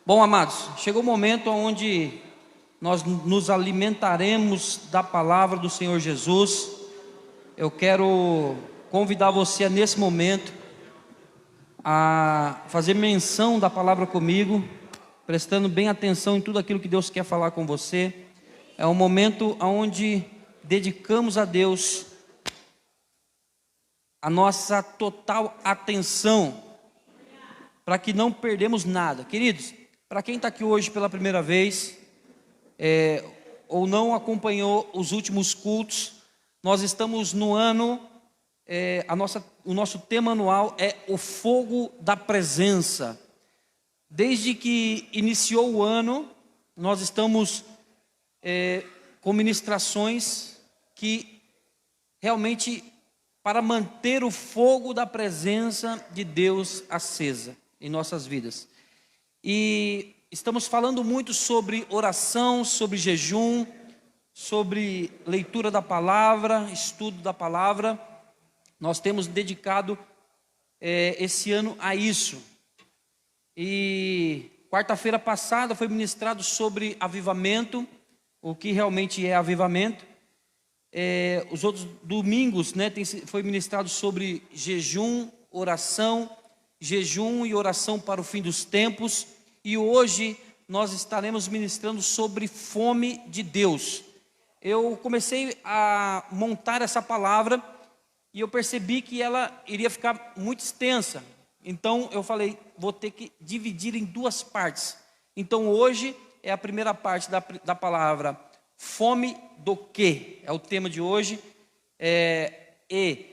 Bom, amados, chegou o momento onde nós nos alimentaremos da palavra do Senhor Jesus. Eu quero convidar você nesse momento a fazer menção da palavra comigo, prestando bem atenção em tudo aquilo que Deus quer falar com você. É um momento onde dedicamos a Deus a nossa total atenção, para que não perdemos nada. Queridos, para quem está aqui hoje pela primeira vez, ou não acompanhou os últimos cultos, nós estamos no ano, o nosso tema anual é o fogo da presença. Desde que iniciou o ano, nós estamos com ministrações que realmente para manter o fogo da presença de Deus acesa em nossas vidas. E estamos falando muito sobre oração, sobre jejum, sobre leitura da palavra, estudo da palavra. Nós temos dedicado esse ano a isso. E quarta-feira passada foi ministrado sobre avivamento, o que realmente é avivamento. Os outros domingos, foi ministrado sobre jejum, oração e oração para o fim dos tempos. E hoje nós estaremos ministrando sobre fome de Deus. Eu comecei a montar essa palavra e eu percebi que ela iria ficar muito extensa. Então eu falei, vou ter que dividir em duas partes. Então hoje é a primeira parte da palavra fome do quê? É o tema de hoje. E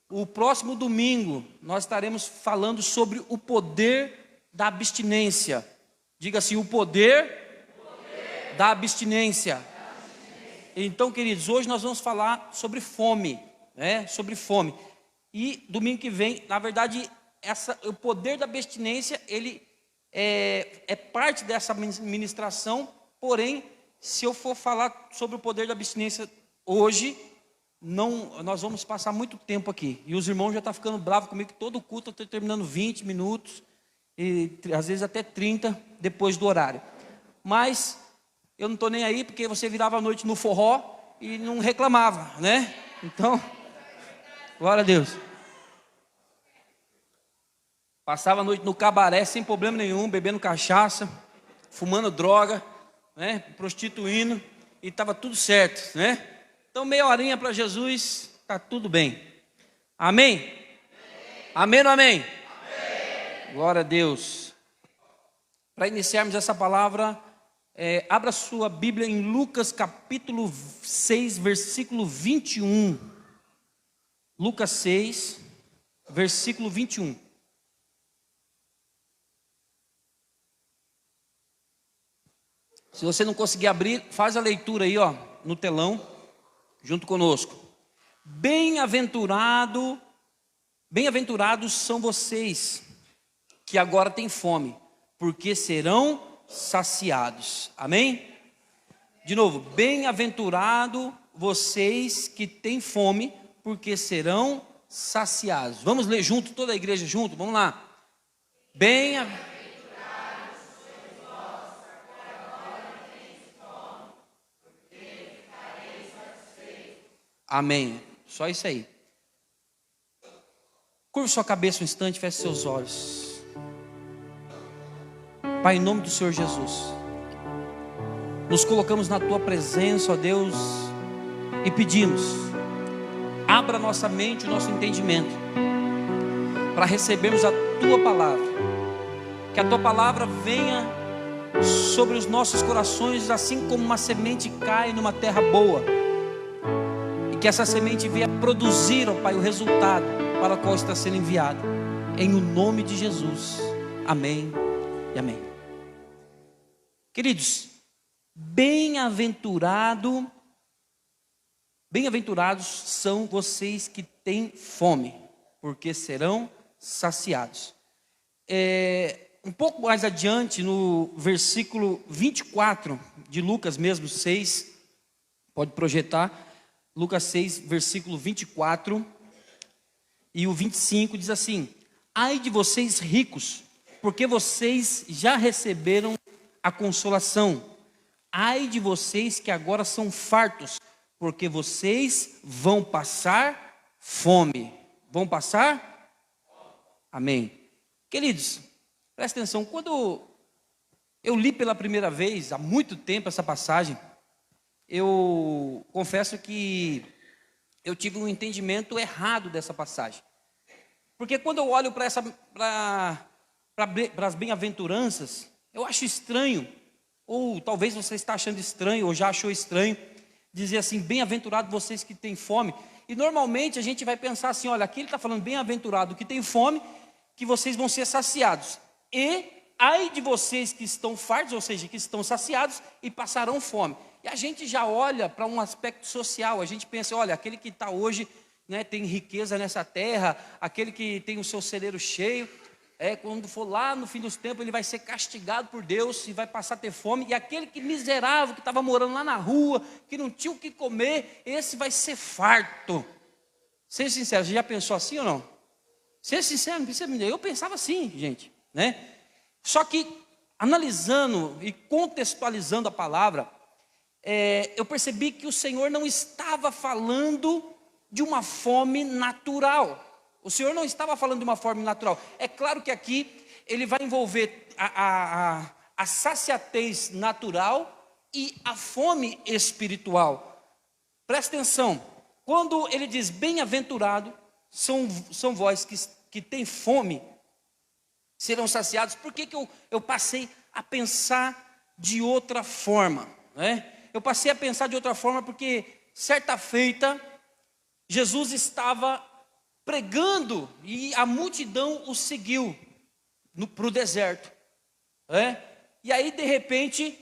o próximo domingo nós estaremos falando sobre o poder da abstinência. Diga assim, o poder da abstinência. Então, queridos, hoje nós vamos falar sobre fome, sobre fome. E domingo que vem, na verdade, o poder da abstinência, ele é parte dessa ministração. Porém, se eu for falar sobre o poder da abstinência hoje, nós vamos passar muito tempo aqui. E os irmãos já estão ficando bravos comigo, que todo culto eu estou terminando 20 minutos, e às vezes até 30 depois do horário. Mas eu não estou nem aí, porque você virava a noite no forró e não reclamava, né? Então, glória a Deus. Passava a noite no cabaré sem problema nenhum, bebendo cachaça, fumando droga, prostituindo, e estava tudo certo, Então meia horinha para Jesus, está tudo bem. Amém? Amém ou não amém? Amém. Glória a Deus. Para iniciarmos essa palavra, abra sua Bíblia em Lucas capítulo 6, versículo 21. Lucas 6, versículo 21. Se você não conseguir abrir, faz a leitura aí, no telão, junto conosco. Bem-aventurados são vocês que agora têm fome, porque serão saciados. Amém? De novo, bem-aventurado vocês que têm fome, porque serão saciados. Vamos ler junto, toda a igreja junto, vamos lá. Bem-aventurados. Amém. Só isso aí. Curva sua cabeça um instante, feche seus olhos. Pai, em nome do Senhor Jesus, nos colocamos na Tua presença, ó Deus, e pedimos, abra nossa mente, o nosso entendimento, para recebermos a Tua palavra. Que a Tua palavra venha sobre os nossos corações, assim como uma semente cai numa terra boa. Que essa semente venha produzir, ó Pai, o resultado para o qual está sendo enviada. Em o nome de Jesus. Amém e amém. Queridos, bem-aventurados são vocês que têm fome, porque serão saciados. Um pouco mais adiante, no versículo 24 de Lucas mesmo, 6, pode projetar. Lucas 6, versículo 24 e o 25 diz assim: ai de vocês ricos, porque vocês já receberam a consolação. Ai de vocês que agora são fartos, porque vocês vão passar fome. Vão passar? Amém. Queridos, presta atenção, quando eu li pela primeira vez, há muito tempo, essa passagem, eu confesso que eu tive um entendimento errado dessa passagem. Porque quando eu olho para as bem-aventuranças, eu acho estranho, ou talvez você está achando estranho, ou já achou estranho, dizer assim, bem-aventurado vocês que têm fome. E normalmente a gente vai pensar assim, olha, aqui ele está falando bem-aventurado que tem fome, que vocês vão ser saciados. E ai de vocês que estão fartos, ou seja, que estão saciados e passarão fome. E a gente já olha para um aspecto social, a gente pensa, olha, aquele que está hoje, né, tem riqueza nessa terra, aquele que tem o seu celeiro cheio, quando for lá no fim dos tempos, ele vai ser castigado por Deus e vai passar a ter fome. E aquele que miserável, que estava morando lá na rua, que não tinha o que comer, esse vai ser farto. Seja sincero, você já pensou assim ou não? Seja sincero, não precisa me dizer. Eu pensava assim, gente, né? Só que, analisando e contextualizando a palavra, eu percebi que o Senhor não estava falando de uma fome natural. O Senhor não estava falando de uma fome natural. É claro que aqui ele vai envolver a saciatez natural e a fome espiritual. Presta atenção, quando ele diz bem-aventurado, são vós que têm fome, serão saciados. Por que eu passei a pensar de outra forma, né? Eu passei a pensar de outra forma porque certa feita Jesus estava pregando e a multidão o seguiu para o deserto, né? E aí de repente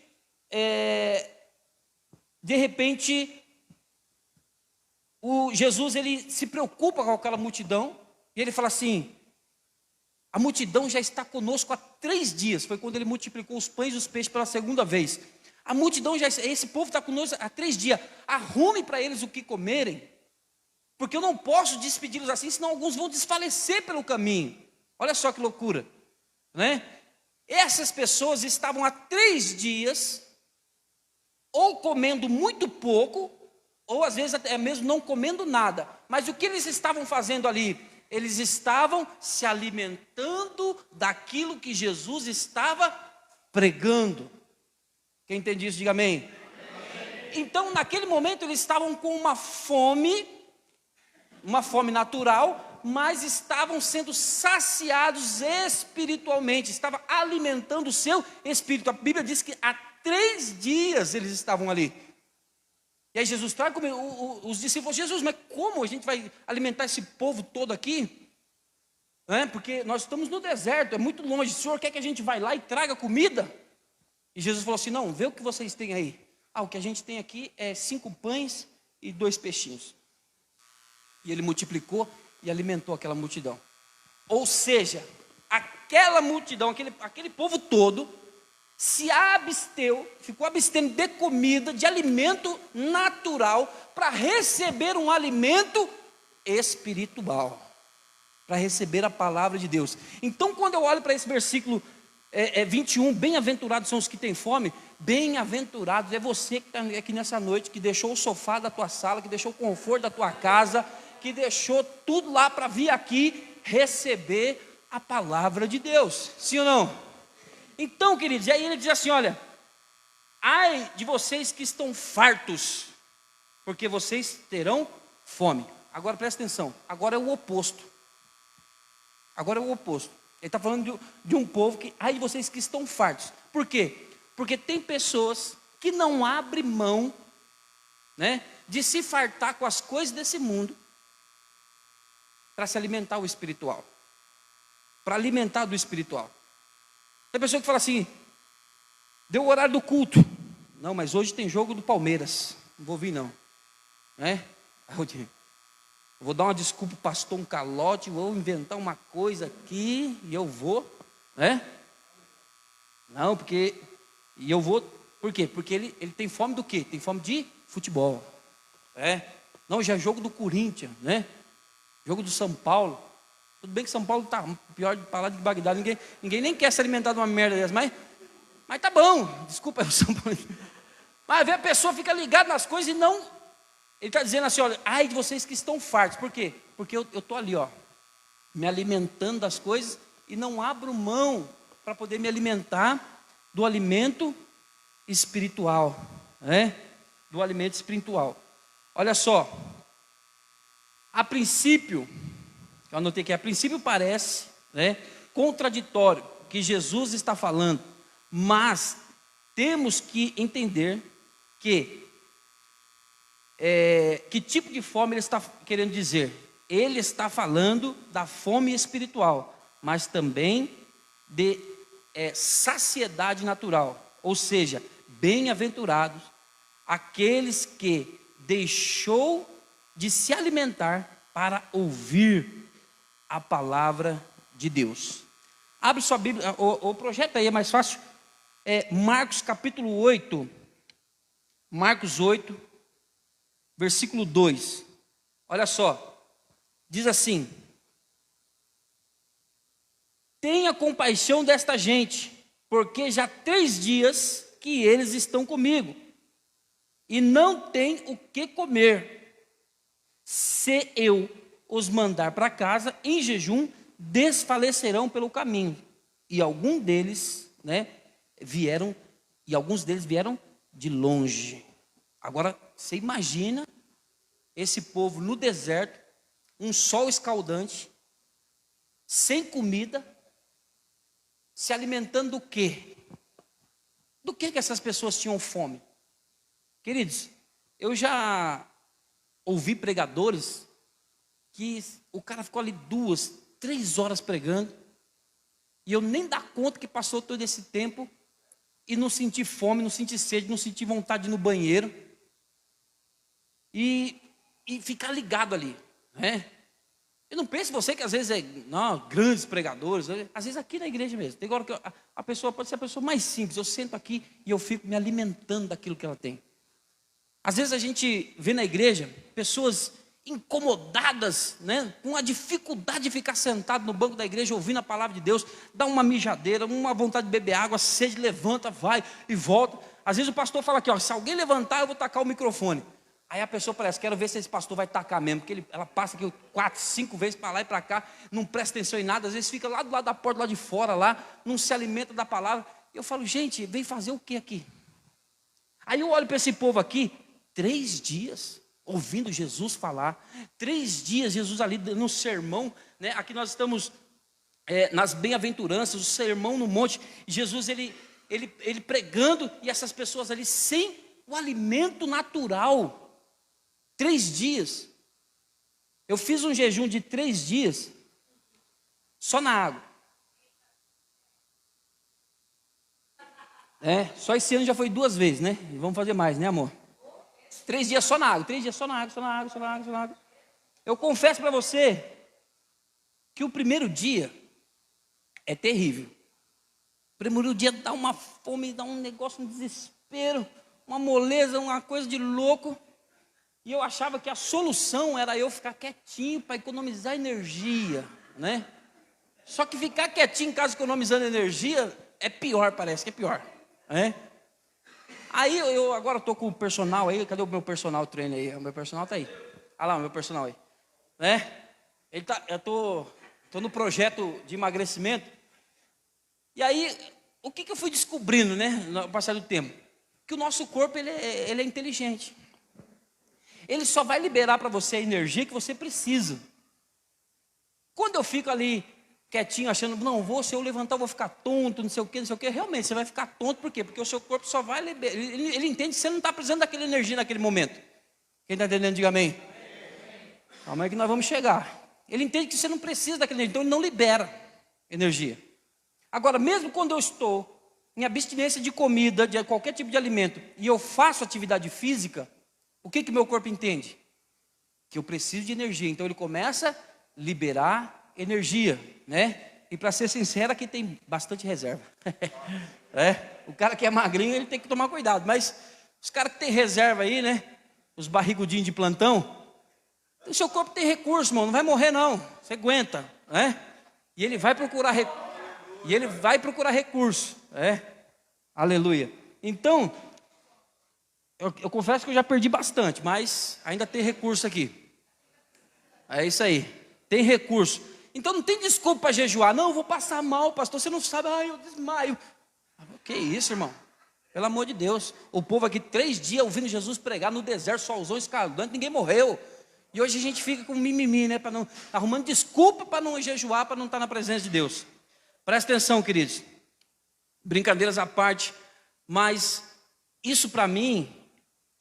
Jesus ele se preocupa com aquela multidão e ele fala assim: a multidão já está conosco há 3 dias. Foi quando ele multiplicou os pães e os peixes pela segunda vez. A multidão esse povo está conosco há 3 dias. Arrume para eles o que comerem, porque eu não posso despedi-los assim, senão alguns vão desfalecer pelo caminho. Olha só que loucura, né? Essas pessoas estavam há 3 dias, ou comendo muito pouco, ou às vezes até mesmo não comendo nada. Mas o que eles estavam fazendo ali? Eles estavam se alimentando daquilo que Jesus estava pregando. Quem entende isso, diga amém. Então, naquele momento, eles estavam com uma fome natural, mas estavam sendo saciados espiritualmente, estava alimentando o seu espírito. A Bíblia diz que há 3 dias eles estavam ali. E aí Jesus traz os discípulos: Jesus, mas como a gente vai alimentar esse povo todo aqui? Porque nós estamos no deserto, é muito longe. O Senhor quer que a gente vá lá e traga comida? E Jesus falou assim: não, vê o que vocês têm aí. O que a gente tem aqui é 5 pães e 2 peixinhos. E ele multiplicou e alimentou aquela multidão. Ou seja, aquela multidão, aquele povo todo, se absteu, ficou abstendo de comida, de alimento natural, para receber um alimento espiritual, para receber a palavra de Deus. Então, quando eu olho para esse versículo 21, bem-aventurados são os que têm fome. Bem-aventurados é você que está aqui nessa noite, que deixou o sofá da tua sala, que deixou o conforto da tua casa, que deixou tudo lá para vir aqui receber a palavra de Deus, sim ou não? Então, queridos, e aí ele diz assim: olha, ai de vocês que estão fartos, porque vocês terão fome. Agora presta atenção, agora é o oposto. Agora é o oposto. Ele está falando de um povo que, ai de vocês que estão fartos. Por quê? Porque tem pessoas que não abrem mão, né, de se fartar com as coisas desse mundo, para se alimentar o espiritual, para alimentar do espiritual. Tem pessoa que fala assim: deu o horário do culto. Não, mas hoje tem jogo do Palmeiras, não vou vir não, né? Eu vou dar uma desculpa, pastor, um calote, vou inventar uma coisa aqui e eu vou, né? Não, porque, e eu vou, por quê? Porque ele tem fome do quê? Tem fome de futebol, Não, já é jogo do Corinthians, né? Jogo do São Paulo. Tudo bem que São Paulo está pior de falar de Bagdá, ninguém nem quer se alimentar de uma merda dessa, mas Mas tá bom, desculpa, eu sou político. Mas a pessoa fica ligada nas coisas e não. Ele está dizendo assim: olha, ai de vocês que estão fartos. Por quê? Porque eu estou ali, ó, me alimentando das coisas e não abro mão para poder me alimentar do alimento espiritual, né? Do alimento espiritual. Olha só, a princípio, eu anotei que a princípio parece, né, contraditório que Jesus está falando, mas temos que entender que tipo de fome ele está querendo dizer. Ele está falando da fome espiritual, mas também de saciedade natural, ou seja, bem-aventurados aqueles que deixou de se alimentar para ouvir a palavra de Deus. Abre sua Bíblia, o projeto aí é mais fácil, Marcos capítulo 8, Marcos 8, versículo 2, olha só, diz assim: tenha compaixão desta gente, porque já 3 dias que eles estão comigo, e não têm o que comer. Se eu os mandar para casa em jejum, desfalecerão pelo caminho. E alguns deles vieram de longe. Agora, você imagina esse povo no deserto, um sol escaldante, sem comida, se alimentando do quê? Do que essas pessoas tinham fome? Queridos, eu já ouvi pregadores que o cara ficou ali 2, 3 horas pregando, e eu nem dá conta que passou todo esse tempo, e não senti fome, não senti sede, não senti vontade de ir no banheiro, e ficar ligado ali, né? Eu não pense você que às vezes grandes pregadores, às vezes aqui na igreja mesmo, tem hora que a pessoa pode ser a pessoa mais simples, eu sento aqui e eu fico me alimentando daquilo que ela tem. Às vezes a gente vê na igreja pessoas incomodadas, né, com a dificuldade de ficar sentado no banco da igreja ouvindo a palavra de Deus, dá uma mijadeira, uma vontade de beber água, sede, levanta, vai e volta. Às vezes o pastor fala aqui, ó, se alguém levantar eu vou tacar o microfone. Aí a pessoa parece, quero ver se esse pastor vai tacar mesmo, porque ela passa aqui 4, 5 vezes para lá e para cá, não presta atenção em nada, às vezes fica lá do lado da porta, lá de fora, lá, não se alimenta da palavra. Eu falo, gente, vem fazer o que aqui? Aí eu olho para esse povo aqui, 3 dias ouvindo Jesus falar, 3 dias Jesus ali no sermão, né? Aqui nós estamos nas bem-aventuranças, o sermão no monte, Jesus ele pregando, e essas pessoas ali sem o alimento natural. 3 dias, eu fiz um jejum de 3 dias, só na água, só esse ano já foi 2 vezes, né? E vamos fazer mais, né, amor? 3 dias só na água, 3 dias só na água, só na água, só na água, só na água. Eu confesso para você que o primeiro dia é terrível. O primeiro dia dá uma fome, dá um negócio, um desespero, uma moleza, uma coisa de louco. E eu achava que a solução era eu ficar quietinho para economizar energia, né? Só que ficar quietinho em casa economizando energia é pior, parece que é pior, né? Aí eu agora estou com o personal aí, cadê o meu personal treino aí? O meu personal está aí. Olha lá o meu personal aí, né? Eu tô no projeto de emagrecimento. E aí, o que eu fui descobrindo, né, no passar do tempo? Que o nosso corpo, ele é inteligente. Ele só vai liberar para você a energia que você precisa. Quando eu fico ali quietinho, achando, não, se eu levantar eu vou ficar tonto, não sei o que, realmente você vai ficar tonto, por quê? Porque o seu corpo só vai liberar, ele entende que você não está precisando daquela energia naquele momento. Quem está entendendo, diga amém. Calma aí que nós vamos chegar. Ele entende que você não precisa daquela energia, então ele não libera energia. Agora, mesmo quando eu estou em abstinência de comida, de qualquer tipo de alimento, e eu faço atividade física, o que meu corpo entende? Que eu preciso de energia, então ele começa a liberar energia, né? E para ser sincero, aqui tem bastante reserva. O cara que é magrinho, ele tem que tomar cuidado, mas os caras que tem reserva aí, né? Os barrigudinhos de plantão, o seu corpo tem recurso, irmão, não vai morrer não, você aguenta, né? E ele vai procurar recurso, Aleluia. Então, eu confesso que eu já perdi bastante, mas ainda tem recurso aqui. É isso aí, tem recurso. Então não tem desculpa para jejuar. Não, eu vou passar mal, pastor, você não sabe, eu desmaio. Que isso, irmão? Pelo amor de Deus. O povo aqui 3 dias ouvindo Jesus pregar no deserto, solzão escaldante, ninguém morreu. E hoje a gente fica com mimimi, né? Arrumando desculpa para não jejuar, para não estar na presença de Deus. Presta atenção, queridos. Brincadeiras à parte, mas isso para mim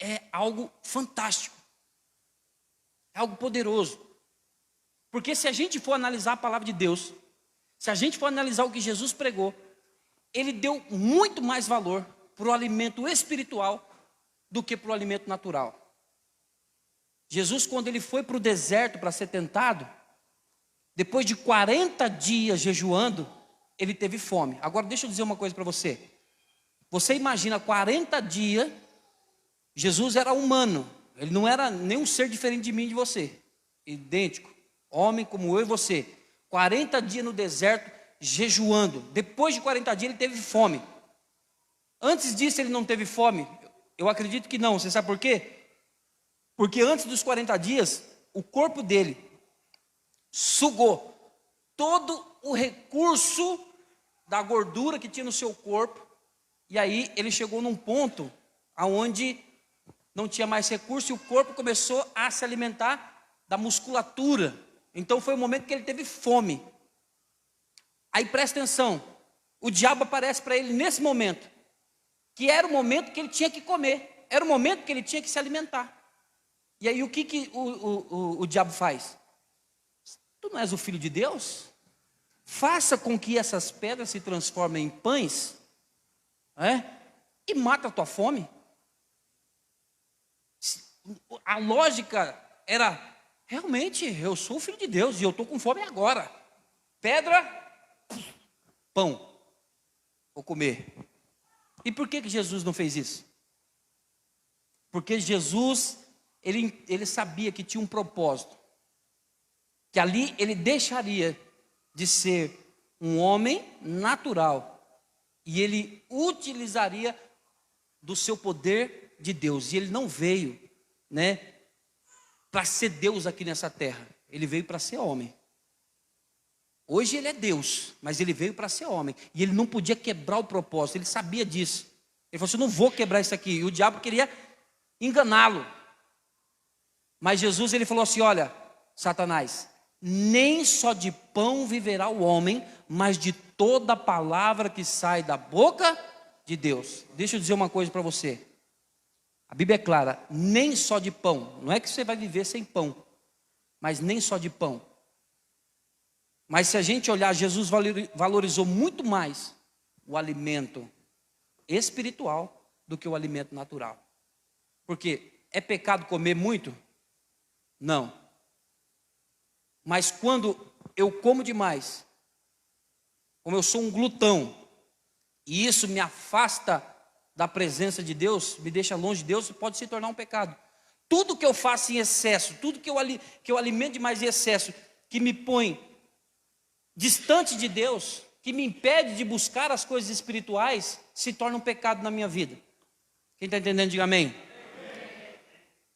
é algo fantástico. É algo poderoso. Porque se a gente for analisar a palavra de Deus, se a gente for analisar o que Jesus pregou, ele deu muito mais valor para o alimento espiritual do que para o alimento natural. Jesus, quando ele foi para o deserto para ser tentado, depois de 40 dias jejuando, ele teve fome. Agora deixa eu dizer uma coisa para você. Você imagina 40 dias, Jesus era humano, ele não era nenhum ser diferente de mim e de você, idêntico, homem como eu e você. 40 dias no deserto, jejuando. Depois de 40 dias ele teve fome. Antes disso ele não teve fome? Eu acredito que não. Você sabe por quê? Porque antes dos 40 dias, o corpo dele sugou todo o recurso da gordura que tinha no seu corpo. E aí ele chegou num ponto onde não tinha mais recurso e o corpo começou a se alimentar da musculatura. Então foi o momento que ele teve fome. Aí presta atenção, o diabo aparece para ele nesse momento, que era o momento que ele tinha que comer, era o momento que ele tinha que se alimentar. E aí o que o diabo faz? Tu não és o filho de Deus? Faça com que essas pedras se transformem em pães, e mata a tua fome. A lógica era, realmente, eu sou o filho de Deus e eu estou com fome agora. Pedra, pão, vou comer. E por que Jesus não fez isso? Porque Jesus, ele sabia que tinha um propósito. Que ali ele deixaria de ser um homem natural. E ele utilizaria do seu poder de Deus. E ele não veio, para ser Deus aqui nessa terra. Ele veio para ser homem. Hoje ele é Deus, mas ele veio para ser homem. E ele não podia quebrar o propósito, ele sabia disso. Ele falou assim, eu não vou quebrar isso aqui. E o diabo queria enganá-lo. Mas Jesus, ele falou assim, olha, Satanás, nem só de pão viverá o homem, mas de toda palavra que sai da boca de Deus. Deixa eu dizer uma coisa para você. A Bíblia é clara, nem só de pão. Não é que você vai viver sem pão, mas nem só de pão. Mas se a gente olhar, Jesus valorizou muito mais o alimento espiritual do que o alimento natural. Porque é pecado comer muito? Não. Mas quando eu como demais, como eu sou um glutão, e isso me afasta da presença de Deus, me deixa longe de Deus, pode se tornar um pecado. Tudo que eu faço em excesso, tudo que eu alimento demais em excesso, que me põe distante de Deus, que me impede de buscar as coisas espirituais, se torna um pecado na minha vida. Quem está entendendo, diga amém.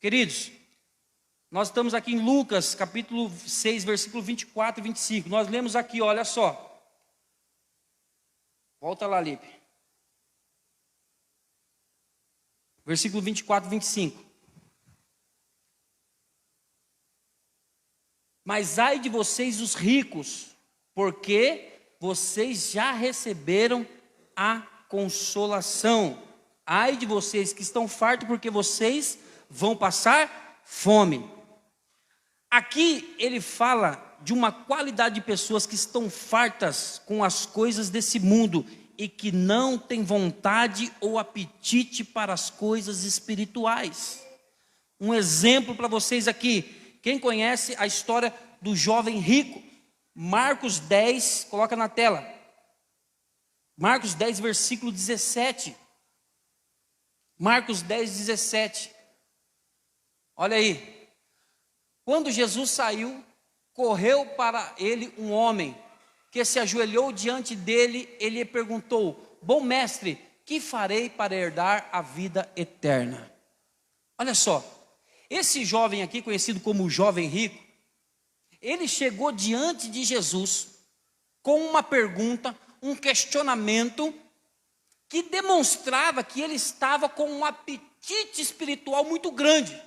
Queridos, nós estamos aqui em Lucas, capítulo 6, versículo 24 e 25. Nós lemos aqui, olha só. Volta lá, Lipe. Versículo 24 e 25. Mas ai de vocês os ricos, porque vocês já receberam a consolação. Ai de vocês que estão fartos, porque vocês vão passar fome. Aqui ele fala de uma qualidade de pessoas que estão fartas com as coisas desse mundo e que não têm vontade ou apetite para as coisas espirituais. Um exemplo para vocês aqui. Quem conhece a história do jovem rico? Marcos 10, coloca na tela. Marcos 10, versículo 17. Marcos 10, 17. Olha aí. Quando Jesus saiu, correu para ele um homem que se ajoelhou diante dele. Ele perguntou: bom mestre, que farei para herdar a vida eterna? Olha só, esse jovem aqui, conhecido como o jovem rico, ele chegou diante de Jesus com uma pergunta, um questionamento, que demonstrava que ele estava com um apetite espiritual muito grande,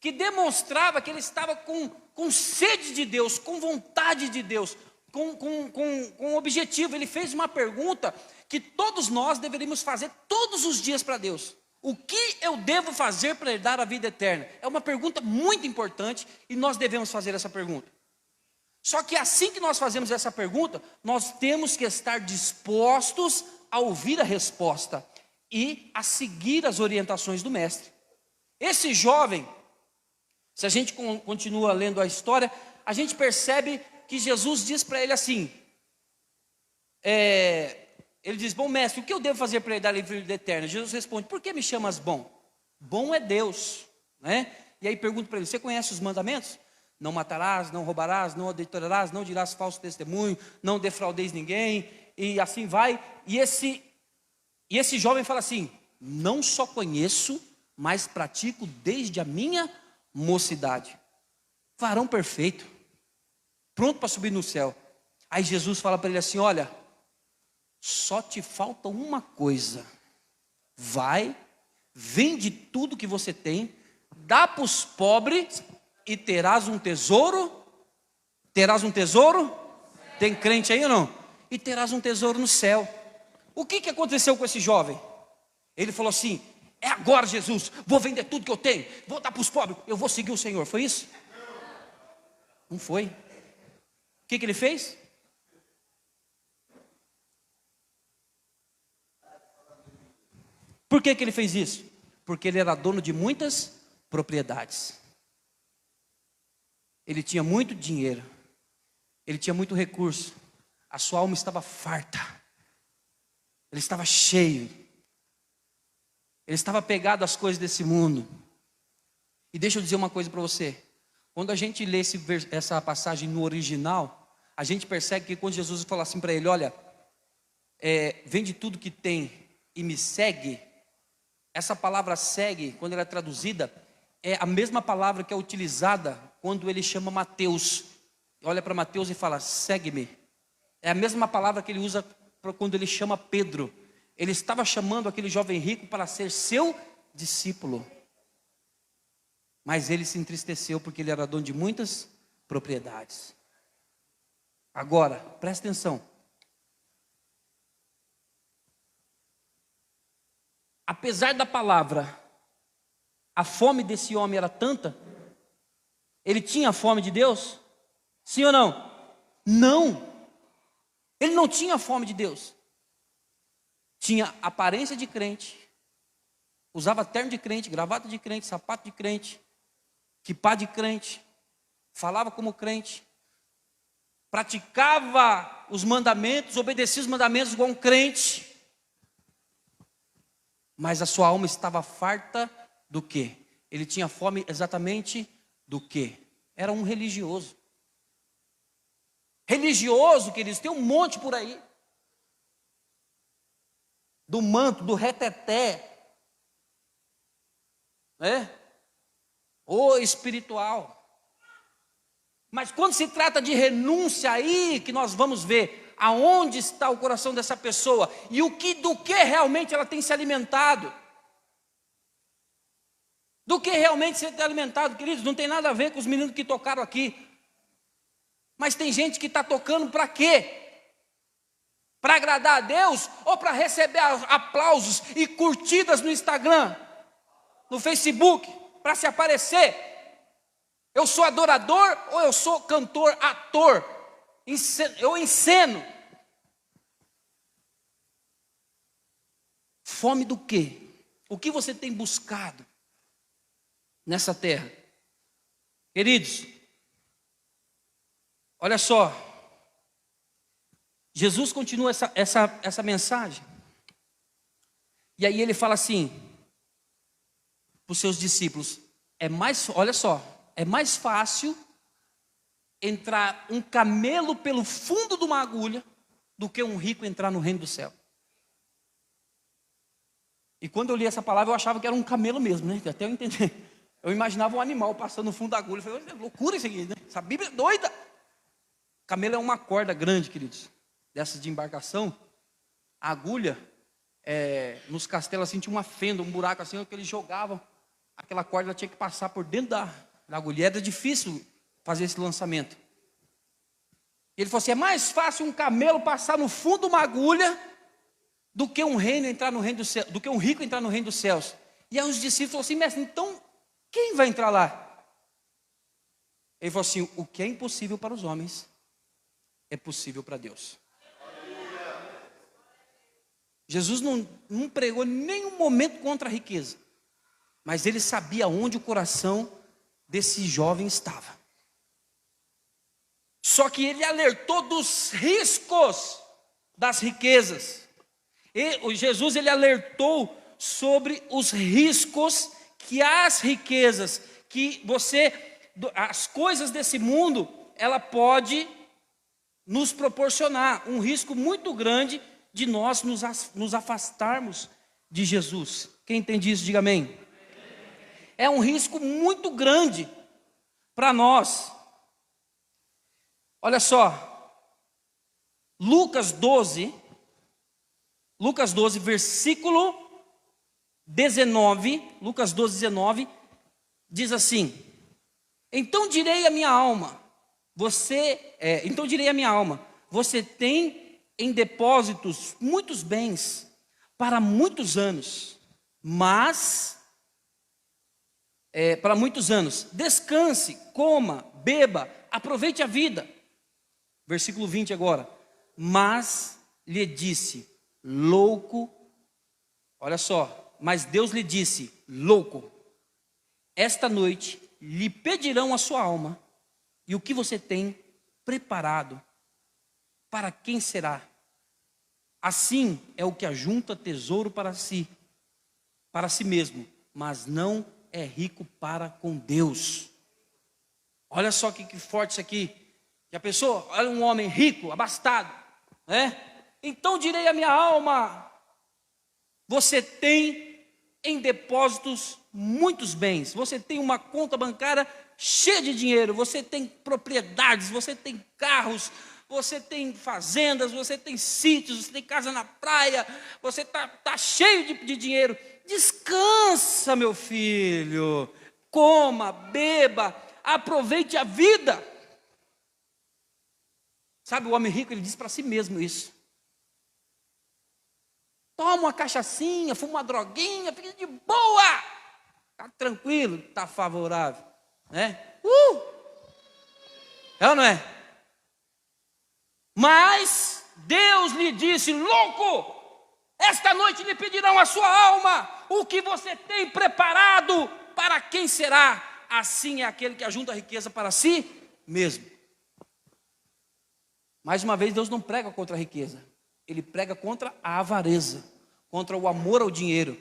que demonstrava que ele estava com sede de Deus, com vontade de Deus, com objetivo. Ele fez uma pergunta que todos nós deveríamos fazer todos os dias para Deus: o que eu devo fazer para herdar a vida eterna? É uma pergunta muito importante e nós devemos fazer essa pergunta. Só que assim que nós fazemos essa pergunta, nós temos que estar dispostos a ouvir a resposta e a seguir as orientações do mestre. Esse jovem, se a gente continua lendo a história, a gente percebe que Jesus diz para ele assim, ele diz: bom mestre, o que eu devo fazer para herdar a vida eterna? Jesus responde: por que me chamas bom? Bom é Deus, né? E aí pergunta para ele: você conhece os mandamentos? Não matarás, não roubarás, não adulterarás, não dirás falso testemunho, não defraudeis ninguém, e assim vai. E esse jovem fala assim: não só conheço, mas pratico desde a minha mocidade. Varão perfeito, pronto para subir no céu. Aí Jesus fala para ele assim: olha, só te falta uma coisa. Vai, vende tudo que você tem, dá para os pobres e terás um tesouro. Terás um tesouro? Tem crente aí ou não? E terás um tesouro no céu. O que aconteceu com esse jovem? Ele falou assim: é agora, Jesus, vou vender tudo que eu tenho, vou dar para os pobres, eu vou seguir o Senhor. Foi isso? Não foi. O que ele fez? Por que ele fez isso? Porque ele era dono de muitas propriedades. Ele tinha muito dinheiro, ele tinha muito recurso, a sua alma estava farta, ele estava cheio, ele estava apegado às coisas desse mundo. E deixa eu dizer uma coisa para você: quando a gente lê essa passagem no original, a gente percebe que quando Jesus fala assim para ele: olha, vende tudo que tem e me segue, essa palavra segue, quando ela é traduzida, é a mesma palavra que é utilizada quando ele chama Mateus. Olha para Mateus e fala: segue-me. É a mesma palavra que ele usa quando ele chama Pedro. Ele estava chamando aquele jovem rico para ser seu discípulo. Mas ele se entristeceu porque ele era dono de muitas propriedades. Agora, presta atenção. Apesar da palavra, a fome desse homem era tanta. Ele tinha fome de Deus? Sim ou não? Não. Ele não tinha fome de Deus. Tinha aparência de crente, usava terno de crente, gravata de crente, sapato de crente, quipá de crente, falava como crente, praticava os mandamentos, obedecia os mandamentos igual um crente. Mas a sua alma estava farta do quê? Ele tinha fome exatamente do quê? Era um religioso. Religioso, queridos, tem um monte por aí. Do manto, do reteté, né? Ou espiritual. Mas quando se trata de renúncia, aí que nós vamos ver aonde está o coração dessa pessoa e do que realmente ela tem se alimentado. Do que realmente você tem alimentado, queridos. Não tem nada a ver com os meninos que tocaram aqui. Mas tem gente que está tocando para quê? Para agradar a Deus ou para receber aplausos e curtidas no Instagram, no Facebook, para se aparecer? Eu sou adorador ou eu sou cantor, ator? Eu enceno. Fome do quê? O que você tem buscado nessa terra? Queridos, olha só. Jesus continua essa mensagem. E aí ele fala assim para os seus discípulos: olha só, é mais fácil entrar um camelo pelo fundo de uma agulha do que um rico entrar no reino do céu. E quando eu li essa palavra, eu achava que era um camelo mesmo, né? Até eu entender. Eu imaginava um animal passando no fundo da agulha. Eu falei, é loucura isso aqui, né? Essa Bíblia é doida. Camelo é uma corda grande, queridos, dessas de embarcação. A agulha, nos castelos assim, tinha uma fenda, um buraco assim, que eles jogavam. Aquela corda tinha que passar por dentro da agulha. E era difícil fazer esse lançamento. Ele falou assim, é mais fácil um camelo passar no fundo de uma agulha do que um reino entrar no reino do céu, do que um rico entrar no reino dos céus. E aí os discípulos falaram assim, mestre, então quem vai entrar lá? Ele falou assim, o que é impossível para os homens é possível para Deus. Jesus não pregou em nenhum momento contra a riqueza, mas ele sabia onde o coração desse jovem estava. Só que ele alertou dos riscos das riquezas. Jesus ele alertou sobre os riscos que as riquezas, que as coisas desse mundo, ela pode nos proporcionar um risco muito grande de nós nos afastarmos de Jesus. Quem entende isso, diga amém. É um risco muito grande para nós. Olha só, Lucas 12, versículo 19, Lucas 12, 19, diz assim, então direi à minha alma, você tem em depósitos muitos bens para muitos anos, descanse, coma, beba, aproveite a vida. Versículo 20 agora, mas lhe disse, louco, olha só, mas Deus lhe disse, louco, esta noite lhe pedirão a sua alma, e o que você tem preparado, para quem será? Assim é o que ajunta tesouro para si mesmo, mas não é rico para com Deus. Olha só que forte isso aqui. Já pensou? Olha um homem rico, abastado, né? Então direi à minha alma, você tem em depósitos muitos bens, você tem uma conta bancária cheia de dinheiro, você tem propriedades, você tem carros, você tem fazendas, você tem sítios, você tem casa na praia, você tá cheio de dinheiro. Descansa, meu filho, coma, beba, aproveite a vida. Sabe, o homem rico, ele diz para si mesmo isso. Toma uma cachaçinha, fuma uma droguinha, fica de boa. Está tranquilo, está favorável, né? É ou não é? Mas Deus lhe disse, louco, esta noite lhe pedirão a sua alma, o que você tem preparado, para quem será? Assim é aquele que ajunta a riqueza para si mesmo. Mais uma vez, Deus não prega contra a riqueza, Ele prega contra a avareza, contra o amor ao dinheiro,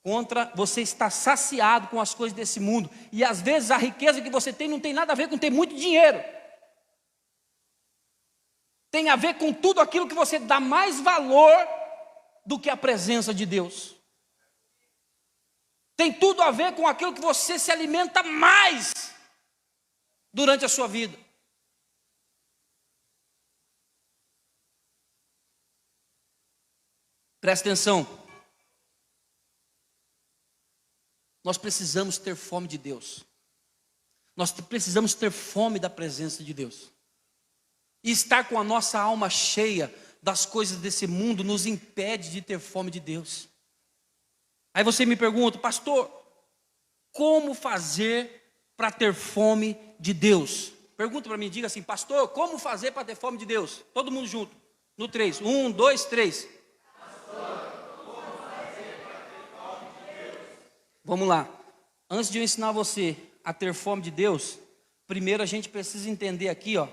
contra você estar saciado com as coisas desse mundo. E às vezes a riqueza que você tem não tem nada a ver com ter muito dinheiro. Tem a ver com tudo aquilo que você dá mais valor do que a presença de Deus. Tem tudo a ver com aquilo que você se alimenta mais durante a sua vida. Presta atenção. Nós precisamos ter fome de Deus. Nós precisamos ter fome da presença de Deus. E estar com a nossa alma cheia das coisas desse mundo nos impede de ter fome de Deus. Aí você me pergunta, pastor, como fazer para ter fome de Deus? Pergunta para mim, diga assim, pastor, como fazer para ter fome de Deus? Todo mundo junto, no 3, 1, 2, 3. Vamos lá, antes de eu ensinar você a ter fome de Deus, primeiro a gente precisa entender aqui, ó,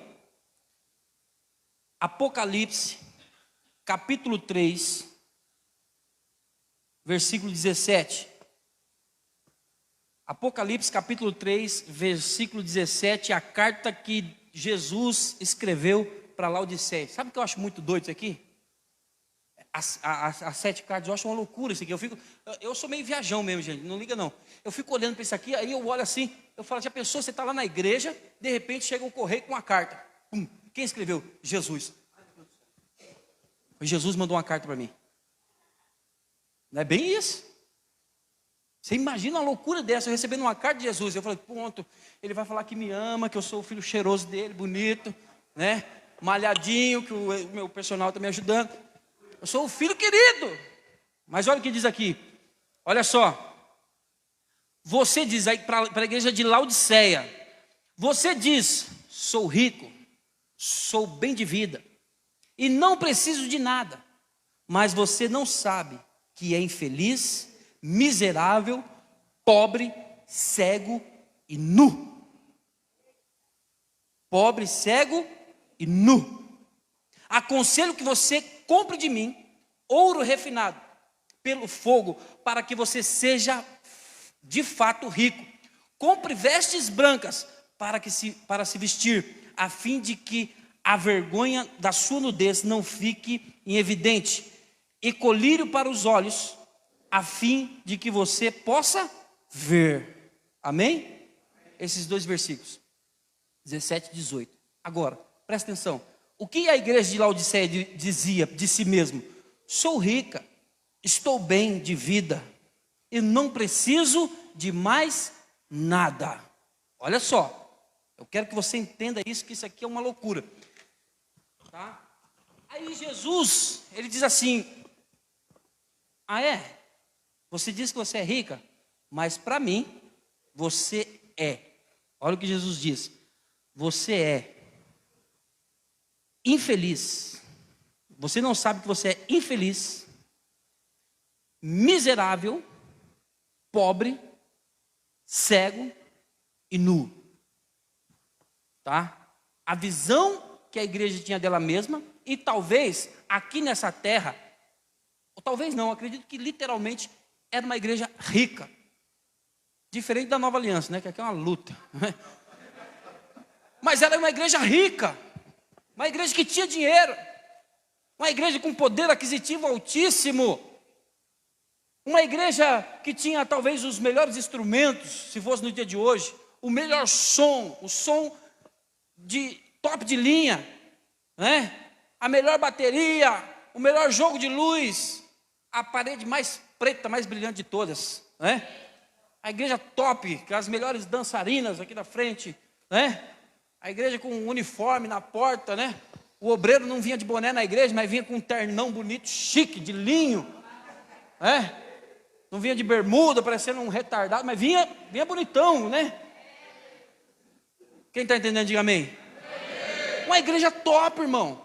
Apocalipse, capítulo 3, versículo 17. Apocalipse, capítulo 3, versículo 17, a carta que Jesus escreveu para Laodiceia. Sabe o que eu acho muito doido isso aqui? as 7 cartas. Eu acho uma loucura isso aqui. Eu sou meio viajão mesmo, gente, não liga não. Eu fico olhando para isso aqui, aí eu olho assim, eu falo, já pensou, você está lá na igreja, de repente chega um correio com uma carta. Pum, quem escreveu? Jesus. Jesus mandou uma carta para mim. Não é bem isso? Você imagina uma loucura dessa, eu recebendo uma carta de Jesus. Eu falei, pronto, ele vai falar que me ama, que eu sou o filho cheiroso dele, bonito, né? Malhadinho, que o meu personal está me ajudando. Eu sou o filho querido. Mas olha o que diz aqui. Olha só. Você diz aí para a igreja de Laodiceia. Você diz, sou rico, sou bem de vida e não preciso de nada. Mas você não sabe que é infeliz, miserável, pobre, cego e nu. Pobre, cego e nu. Aconselho que você compre de mim ouro refinado pelo fogo, para que você seja de fato rico. Compre vestes brancas para se vestir, a fim de que a vergonha da sua nudez não fique em evidente, e colírio para os olhos, a fim de que você possa ver. Amém? Esses 2 versículos, 17 e 18. Agora, presta atenção. O que a igreja de Laodiceia dizia de si mesmo? Sou rica, estou bem de vida e não preciso de mais nada. Olha só, eu quero que você entenda isso, que isso aqui é uma loucura. Tá? Aí Jesus, ele diz assim, você diz que você é rica, mas para mim, você é. Olha o que Jesus diz, você é infeliz. Você não sabe que você é infeliz, miserável, pobre, cego e nu. Tá? A visão que a igreja tinha dela mesma, e talvez aqui nessa terra, ou talvez não, acredito que literalmente era uma igreja rica. Diferente da Nova Aliança, né? Que aqui é uma luta. Mas era uma igreja rica, uma igreja que tinha dinheiro, uma igreja com poder aquisitivo altíssimo, uma igreja que tinha talvez os melhores instrumentos, se fosse no dia de hoje, o melhor som, o som de top de linha, né? A melhor bateria, o melhor jogo de luz, a parede mais preta, mais brilhante de todas, né? A igreja top, com as melhores dançarinas aqui na frente, né? A igreja com um uniforme na porta, né? O obreiro não vinha de boné na igreja, mas vinha com um ternão bonito, chique, de linho, né? Não vinha de bermuda, parecendo um retardado, mas vinha bonitão, né? Quem está entendendo, diga amém. Uma igreja top, irmão.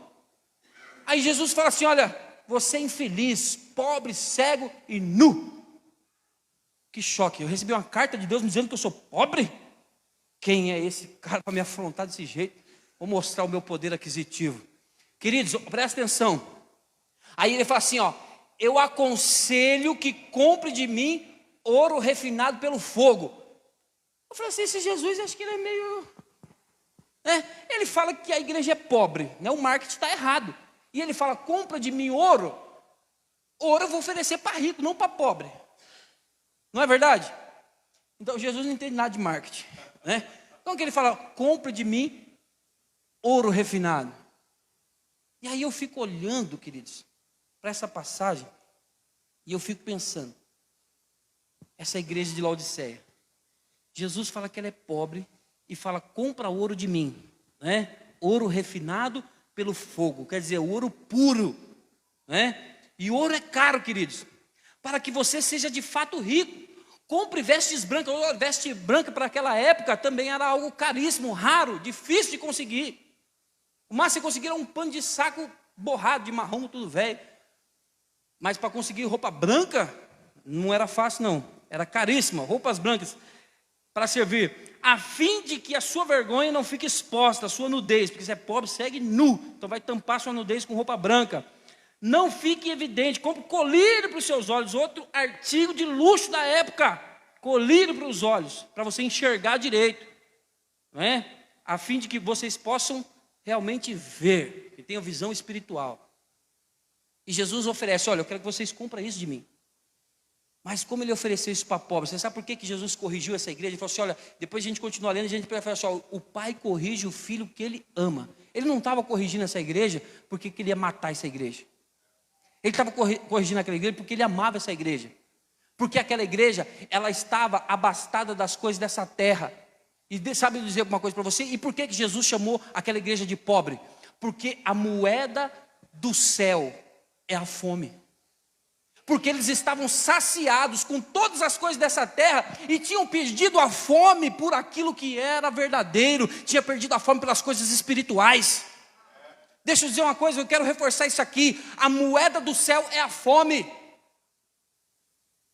Aí Jesus fala assim, olha, você é infeliz, pobre, cego e nu. Que choque, eu recebi uma carta de Deus me dizendo que eu sou pobre? Quem é esse cara para me afrontar desse jeito? Vou mostrar o meu poder aquisitivo. Queridos, presta atenção. Aí ele fala assim, ó, eu aconselho que compre de mim ouro refinado pelo fogo. Eu falei assim, esse Jesus, acho que ele é meio... Ele fala que a igreja é pobre, né? O marketing está errado. E ele fala, compra de mim ouro. Ouro eu vou oferecer para rico, não para pobre. Não é verdade? Então Jesus não entende nada de marketing, né? Então que ele fala, compra de mim ouro refinado. E aí eu fico olhando, queridos, para essa passagem, e eu fico pensando, essa igreja de Laodiceia, Jesus fala que ela é pobre, e fala, compra ouro de mim, né? Ouro refinado pelo fogo, quer dizer, ouro puro, né? E ouro é caro, queridos, para que você seja de fato rico. Compre vestes brancas. Veste branca para aquela época também era algo caríssimo, raro, difícil de conseguir. O máximo que conseguir era um pano de saco borrado, de marrom, tudo velho. Mas para conseguir roupa branca, não era fácil não, era caríssima, roupas brancas para servir, a fim de que a sua vergonha não fique exposta, a sua nudez, porque você é pobre, segue nu, então vai tampar a sua nudez com roupa branca. Não fique evidente, compre colírio para os seus olhos, outro artigo de luxo da época, colírio para os olhos, para você enxergar direito, não é? A fim de que vocês possam realmente ver, que tenham visão espiritual. E Jesus oferece, olha, eu quero que vocês comprem isso de mim. Mas como ele ofereceu isso para pobre, você sabe por que Jesus corrigiu essa igreja? Ele falou assim, olha, depois a gente continua lendo, a gente vai falar assim, ó, o pai corrige o filho que ele ama. Ele não estava corrigindo essa igreja porque queria matar essa igreja. Ele estava corrigindo aquela igreja porque ele amava essa igreja. Porque aquela igreja, ela estava abastada das coisas dessa terra. E sabe dizer alguma coisa para você? E por que Jesus chamou aquela igreja de pobre? Porque a moeda do céu é a fome. Porque eles estavam saciados com todas as coisas dessa terra e tinham perdido a fome por aquilo que era verdadeiro, tinha perdido a fome pelas coisas espirituais. Deixa eu dizer uma coisa, eu quero reforçar isso aqui: a moeda do céu é a fome.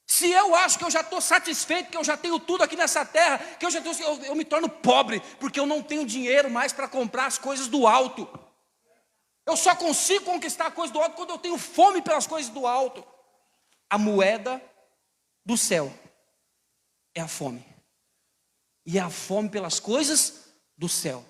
Se eu acho que eu já estou satisfeito, que eu já tenho tudo aqui nessa terra, que eu me torno pobre, porque eu não tenho dinheiro mais para comprar as coisas do alto. Eu só consigo conquistar a coisa do alto quando eu tenho fome pelas coisas do alto. A moeda do céu é a fome. E é a fome pelas coisas do céu.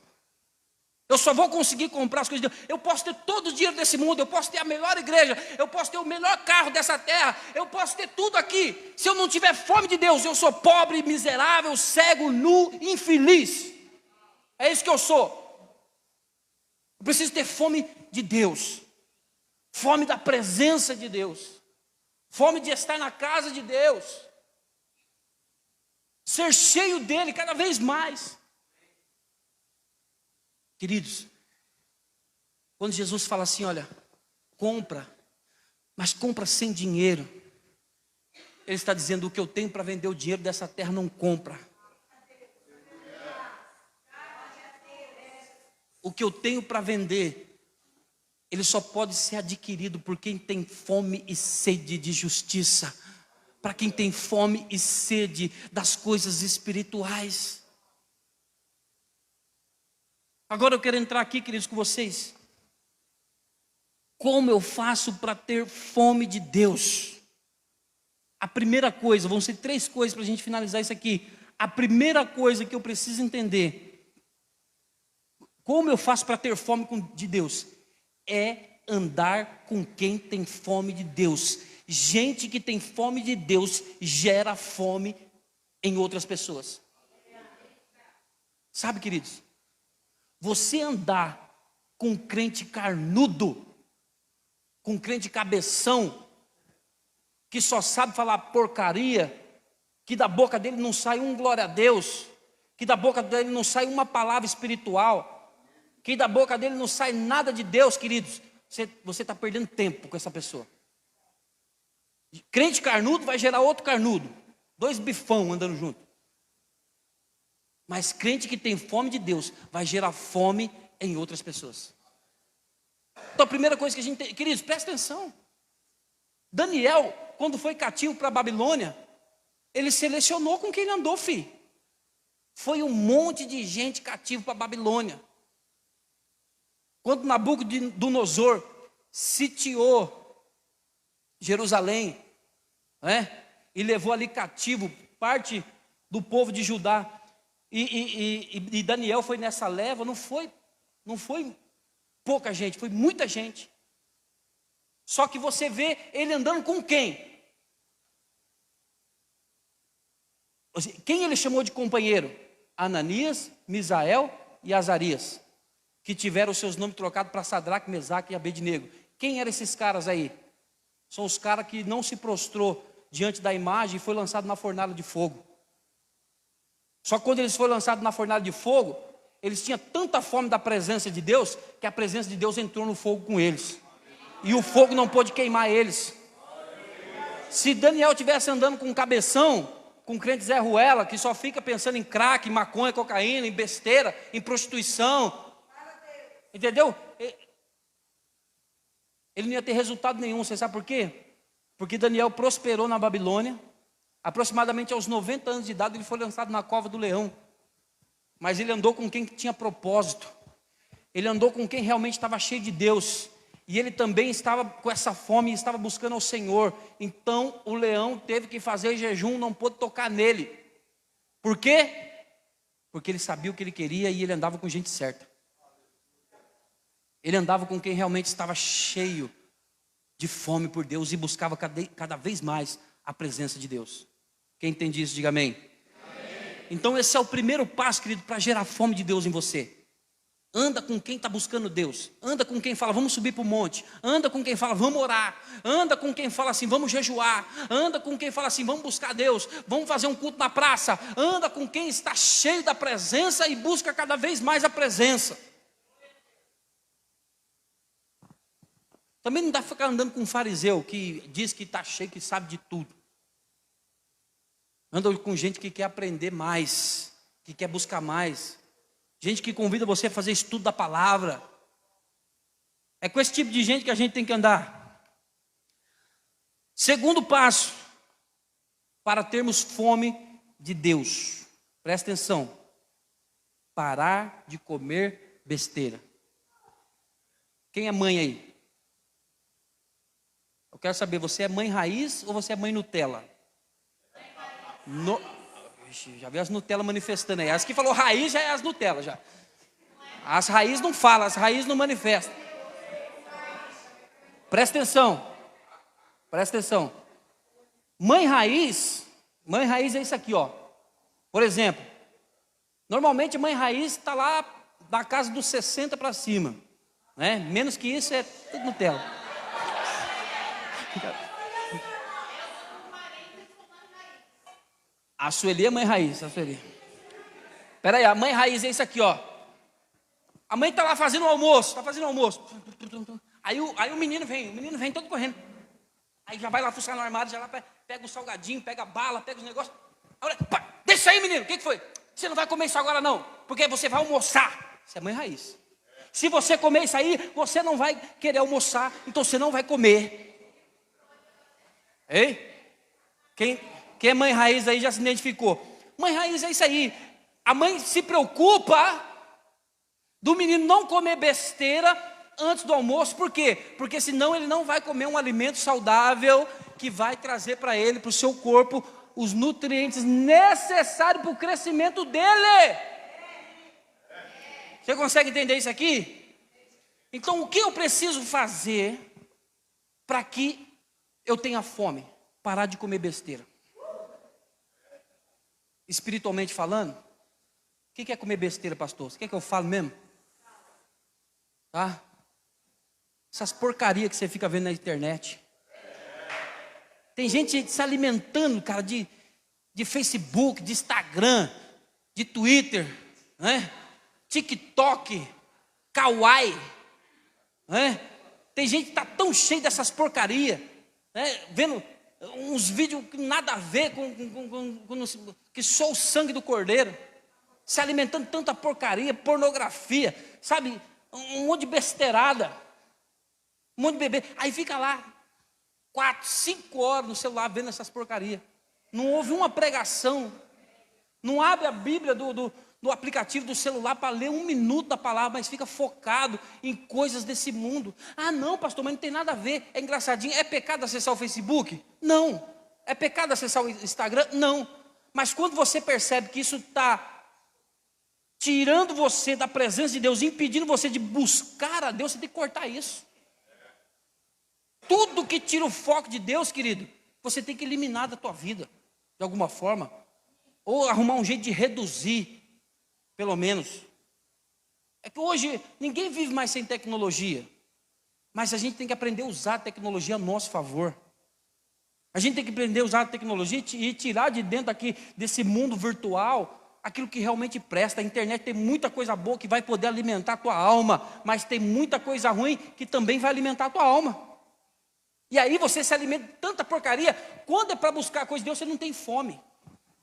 Eu só vou conseguir comprar as coisas de Deus. Eu posso ter todo o dinheiro desse mundo, eu posso ter a melhor igreja, eu posso ter o melhor carro dessa terra, eu posso ter tudo aqui. Se eu não tiver fome de Deus, eu sou pobre, miserável, cego, nu, infeliz. É isso que eu sou. Eu preciso ter fome de Deus, fome da presença de Deus, fome de estar na casa de Deus, ser cheio dele cada vez mais. Queridos, quando Jesus fala assim, olha, compra, mas compra sem dinheiro, ele está dizendo, o que eu tenho para vender o dinheiro dessa terra não compra. O que eu tenho para vender, ele só pode ser adquirido por quem tem fome e sede de justiça, para quem tem fome e sede das coisas espirituais. Agora eu quero entrar aqui, queridos, com vocês. Como eu faço para ter fome de Deus? A primeira coisa, vão ser 3 coisas para a gente finalizar isso aqui. A primeira coisa que eu preciso entender, como eu faço para ter fome de Deus? É andar com quem tem fome de Deus. Gente que tem fome de Deus gera fome em outras pessoas. Sabe, queridos? Você andar com um crente carnudo, com um crente cabeção, que só sabe falar porcaria, que da boca dele não sai um glória a Deus, que da boca dele não sai uma palavra espiritual, que da boca dele não sai nada de Deus, queridos, você está perdendo tempo com essa pessoa. Crente carnudo vai gerar outro carnudo, 2 bifão andando junto. Mas crente que tem fome de Deus vai gerar fome em outras pessoas. Então a primeira coisa que a gente tem, queridos, presta atenção. Daniel, quando foi cativo para a Babilônia, ele selecionou com quem ele andou, filho. Foi um monte de gente cativo para a Babilônia. Quando Nabucodonosor sitiou Jerusalém, e levou ali cativo parte do povo de Judá, e Daniel foi nessa leva, não foi pouca gente, foi muita gente. Só que você vê ele andando com quem? Quem ele chamou de companheiro? Ananias, Misael e Azarias, que tiveram os seus nomes trocados para Sadraque, Mesaque e Abednego. Quem eram esses caras aí? São os caras que não se prostrou diante da imagem e foi lançado na fornalha de fogo. Só que quando eles foram lançados na fornalha de fogo, eles tinham tanta fome da presença de Deus, que a presença de Deus entrou no fogo com eles. E o fogo não pôde queimar eles. Se Daniel estivesse andando com um cabeção, com um crente Zé Ruela, que só fica pensando em crack, maconha, cocaína, em besteira, em prostituição, entendeu? Ele não ia ter resultado nenhum. Você sabe por quê? Porque Daniel prosperou na Babilônia. Aproximadamente aos 90 anos de idade, ele foi lançado na cova do leão. Mas ele andou com quem tinha propósito. Ele andou com quem realmente estava cheio de Deus. E ele também estava com essa fome e estava buscando ao Senhor. Então o leão teve que fazer jejum, não pôde tocar nele. Por quê? Porque ele sabia o que ele queria e ele andava com gente certa. Ele andava com quem realmente estava cheio de fome por Deus e buscava cada vez mais a presença de Deus. Quem entende isso, diga amém. Então esse é o primeiro passo, querido, para gerar fome de Deus em você. Anda com quem está buscando Deus. Anda com quem fala, vamos subir para o monte. Anda com quem fala, vamos orar. Anda com quem fala assim, vamos jejuar. Anda com quem fala assim, vamos buscar Deus. Vamos fazer um culto na praça. Anda com quem está cheio da presença e busca cada vez mais a presença. Também não dá para ficar andando com um fariseu que diz que está cheio, que sabe de tudo. Anda com gente que quer aprender mais, que quer buscar mais. Gente que convida você a fazer estudo da palavra. É com esse tipo de gente que a gente tem que andar. Segundo passo, para termos fome de Deus. Presta atenção. Parar de comer besteira. Quem é mãe aí? Eu quero saber, você é mãe raiz ou você é mãe Nutella? Ixi, já vi as Nutella manifestando aí. As que falou raiz já é as Nutella já. As raízes não falam, as raízes não manifestam. Presta atenção. Presta atenção. Mãe raiz é isso aqui, ó. Por exemplo, normalmente mãe raiz está lá da casa dos 60 para cima, né? Menos que isso é tudo Nutella. A Sueli é mãe raiz, a Sueli. Pera aí, a mãe raiz é isso aqui, ó. A mãe está lá fazendo o almoço, Aí o menino vem todo correndo. Aí já vai lá fuçar no armário, já lá pega o salgadinho, pega a bala, pega os negócios. Deixa aí, menino, o que foi? Você não vai comer isso agora não, porque você vai almoçar. Isso é mãe raiz. Se você comer isso aí, você não vai querer almoçar, então você não vai comer. Ei? Quem é mãe raiz aí já se identificou. Mãe raiz é isso aí. A mãe se preocupa do menino não comer besteira antes do almoço. Por quê? Porque senão ele não vai comer um alimento saudável que vai trazer para ele, para o seu corpo, os nutrientes necessários para o crescimento dele. Você consegue entender isso aqui? Então o que eu preciso fazer para que eu tenha fome? Parar de comer besteira. Espiritualmente falando, o que é comer besteira, pastor? Você quer que eu fale mesmo? Tá? Essas porcarias que você fica vendo na internet. Tem gente se alimentando, cara, de Facebook, de Instagram, de Twitter, né? TikTok, Kawaii, né? Tem gente que está tão cheio dessas porcarias, né? Vendo uns vídeos que nada a ver com que só o sangue do cordeiro, se alimentando de tanta porcaria, pornografia, sabe, um monte de besteirada, um monte de bebê, aí fica lá 4, 5 horas no celular vendo essas porcarias, não ouve uma pregação, não abre a Bíblia do aplicativo do celular para ler 1 minuto da palavra, mas fica focado em coisas desse mundo. Ah não, pastor, mas não tem nada a ver, é engraçadinho. É pecado acessar o Facebook? Não. É pecado acessar o Instagram? Não. Mas quando você percebe que isso está tirando você da presença de Deus, impedindo você de buscar a Deus, você tem que cortar isso. Tudo que tira o foco de Deus, querido, você tem que eliminar da tua vida, de alguma forma, ou arrumar um jeito de reduzir, pelo menos. É que hoje ninguém vive mais sem tecnologia, mas a gente tem que aprender a usar a tecnologia a nosso favor. A gente tem que aprender a usar a tecnologia e tirar de dentro aqui desse mundo virtual aquilo que realmente presta. A internet tem muita coisa boa que vai poder alimentar a tua alma, mas tem muita coisa ruim que também vai alimentar a tua alma. E aí você se alimenta de tanta porcaria, quando é para buscar a coisa de Deus, você não tem fome.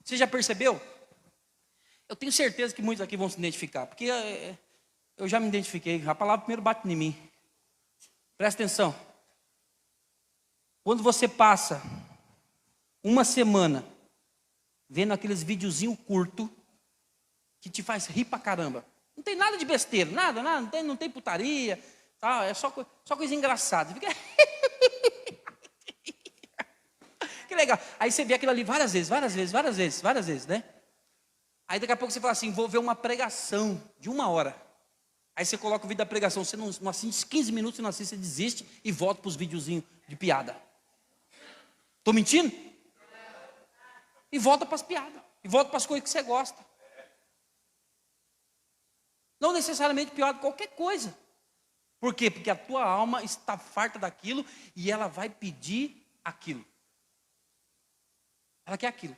Você já percebeu? Eu tenho certeza que muitos aqui vão se identificar, porque eu já me identifiquei, a palavra primeiro bate em mim. Presta atenção. Quando você passa uma semana vendo aqueles videozinhos curtos, que te faz rir pra caramba, não tem nada de besteira, nada, não tem putaria, tá? É só coisa engraçada. Fica... Que legal. Aí você vê aquilo ali várias vezes, né? Aí daqui a pouco você fala assim, vou ver uma pregação de 1 hora. Aí você coloca o vídeo da pregação, você não assiste 15 minutos, você não assiste, você desiste e volta para os videozinhos de piada. Estou mentindo? E volta para as piadas. E volta para as coisas que você gosta. Não necessariamente pior de qualquer coisa. Por quê? Porque a tua alma está farta daquilo e ela vai pedir aquilo. Ela quer aquilo.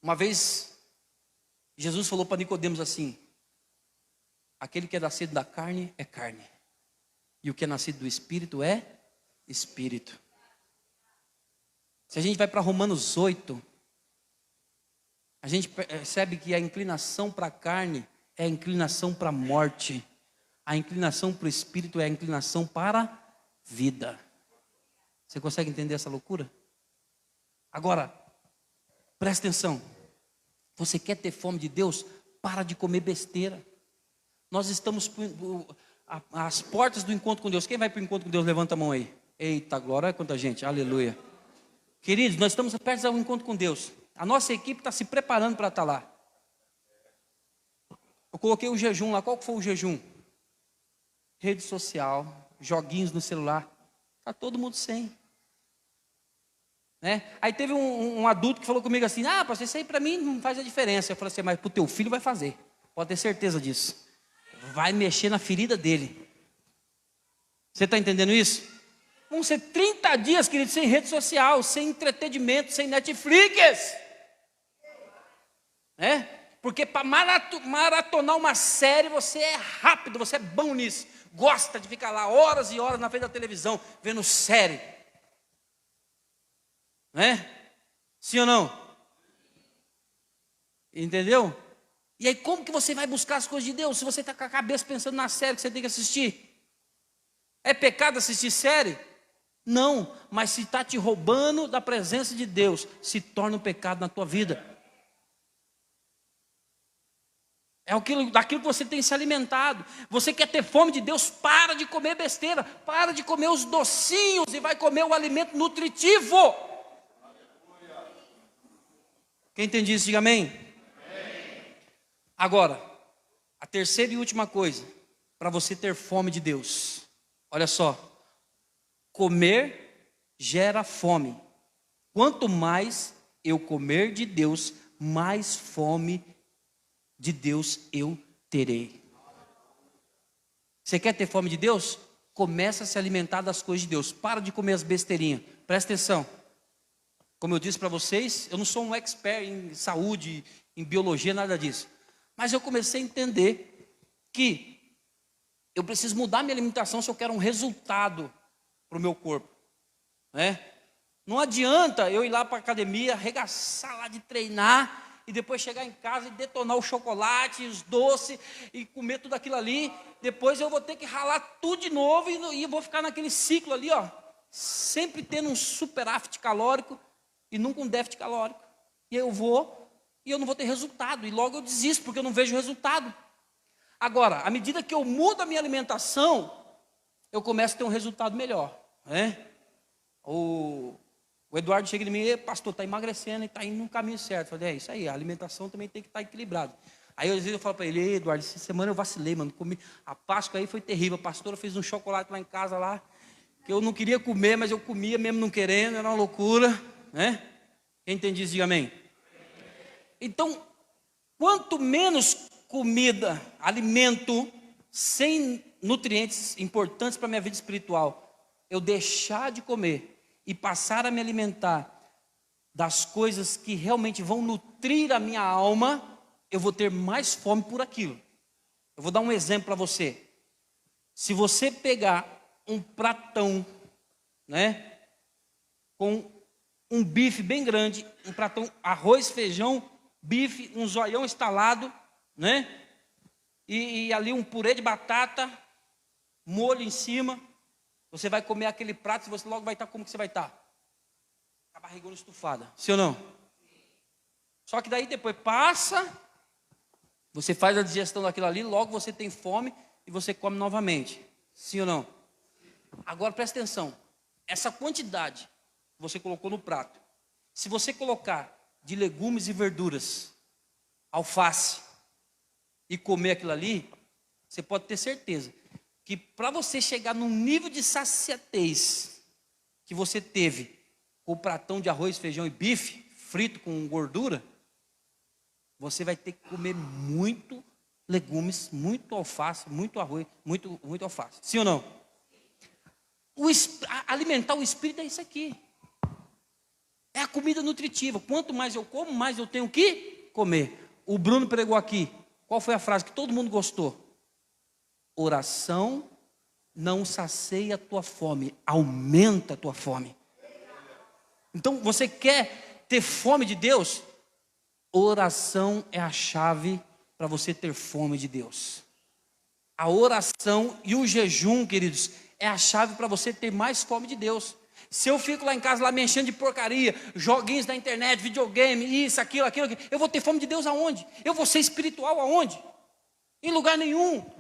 Uma vez, Jesus falou para Nicodemos assim: aquele que é nascido da carne é carne, e o que é nascido do Espírito é Espírito. Se a gente vai para Romanos 8, a gente percebe que a inclinação para a carne é a inclinação para a morte. A inclinação para o Espírito é a inclinação para a vida. Você consegue entender essa loucura? Agora, presta atenção. Você quer ter fome de Deus? Para de comer besteira. Nós estamos às portas do encontro com Deus. Quem vai para o encontro com Deus? Levanta a mão aí. Eita glória, olha quanta gente, aleluia. Queridos, nós estamos perto do encontro com Deus. A nossa equipe está se preparando para estar lá. Eu coloquei o jejum lá. Qual que foi o jejum? Rede social, joguinhos no celular. Está todo mundo sem. Né? Aí teve um adulto que falou comigo assim: ah, pastor, isso aí para mim não faz a diferença. Eu falei assim: mas para o teu filho vai fazer. Pode ter certeza disso. Vai mexer na ferida dele. Você está entendendo isso? Vão ser 30 dias, querido, sem rede social, sem entretenimento, sem Netflix. Né? Porque para maratonar uma série, você é rápido, você é bom nisso. Gosta de ficar lá horas e horas na frente da televisão, vendo série. Né? Sim ou não? Entendeu? E aí como que você vai buscar as coisas de Deus, se você está com a cabeça pensando na série que você tem que assistir? É pecado assistir série? Não, mas se está te roubando da presença de Deus, se torna um pecado na tua vida. É daquilo que você tem se alimentado. Você quer ter fome de Deus? Para de comer besteira, para de comer os docinhos e vai comer o alimento nutritivo. Quem entende isso, diga amém. Agora, a terceira e última coisa, para você ter fome de Deus. Olha só, comer gera fome. Quanto mais eu comer de Deus, mais fome de Deus eu terei. Você quer ter fome de Deus? Começa a se alimentar das coisas de Deus. Para de comer as besteirinhas. Presta atenção. Como eu disse para vocês, eu não sou um expert em saúde, em biologia, nada disso. Mas eu comecei a entender que eu preciso mudar minha alimentação se eu quero um resultado para o meu corpo. Né? Não adianta eu ir lá para a academia, arregaçar lá de treinar, e depois chegar em casa e detonar o chocolate, os doces, e comer tudo aquilo ali. Depois eu vou ter que ralar tudo de novo, e vou ficar naquele ciclo ali, ó, sempre tendo um superávit calórico, e nunca um déficit calórico. E eu não vou ter resultado, e logo eu desisto, porque eu não vejo resultado. Agora, à medida que eu mudo a minha alimentação, eu começo a ter um resultado melhor. Né? O Eduardo chega em mim: e pastor, está emagrecendo e está indo no caminho certo. Eu falei: é isso aí, a alimentação também tem que estar equilibrada. Aí às vezes eu falo para ele: Eduardo, essa semana eu vacilei, mano, comi, a Páscoa aí foi terrível, a pastora fez um chocolate lá em casa, lá, que eu não queria comer, mas eu comia mesmo não querendo, era uma loucura. Né? Quem entende isso, diga amém. Então, quanto menos comida, alimento, sem nutrientes importantes para a minha vida espiritual, eu deixar de comer e passar a me alimentar das coisas que realmente vão nutrir a minha alma, eu vou ter mais fome por aquilo. Eu vou dar um exemplo para você. Se você pegar um pratão, né, com um bife bem grande, um pratão, arroz, feijão, bife, um zoião estalado, né, e ali um purê de batata, molho em cima, você vai comer aquele prato e você logo vai estar, como que você vai estar? Com a barrigona estufada, sim ou não? Só que daí depois passa, você faz a digestão daquilo ali, logo você tem fome e você come novamente, sim ou não? Agora presta atenção, essa quantidade que você colocou no prato, se você colocar de legumes e verduras, alface, e comer aquilo ali, você pode ter certeza que para você chegar num nível de saciedez que você teve com o pratão de arroz, feijão e bife, frito com gordura, você vai ter que comer muito legumes, muito alface, muito arroz, muito alface. Sim ou não? Alimentar o espírito é isso aqui. É a comida nutritiva. Quanto mais eu como, mais eu tenho que comer. O Bruno pregou aqui. Qual foi a frase que todo mundo gostou? Oração não sacia a tua fome, aumenta a tua fome. Então, você quer ter fome de Deus? Oração é a chave para você ter fome de Deus. A oração e o jejum, queridos, é a chave para você ter mais fome de Deus. Se eu fico lá em casa, lá me enchendo de porcaria, joguinhos da internet, videogame, isso, aquilo, eu vou ter fome de Deus aonde? Eu vou ser espiritual aonde? Em lugar nenhum.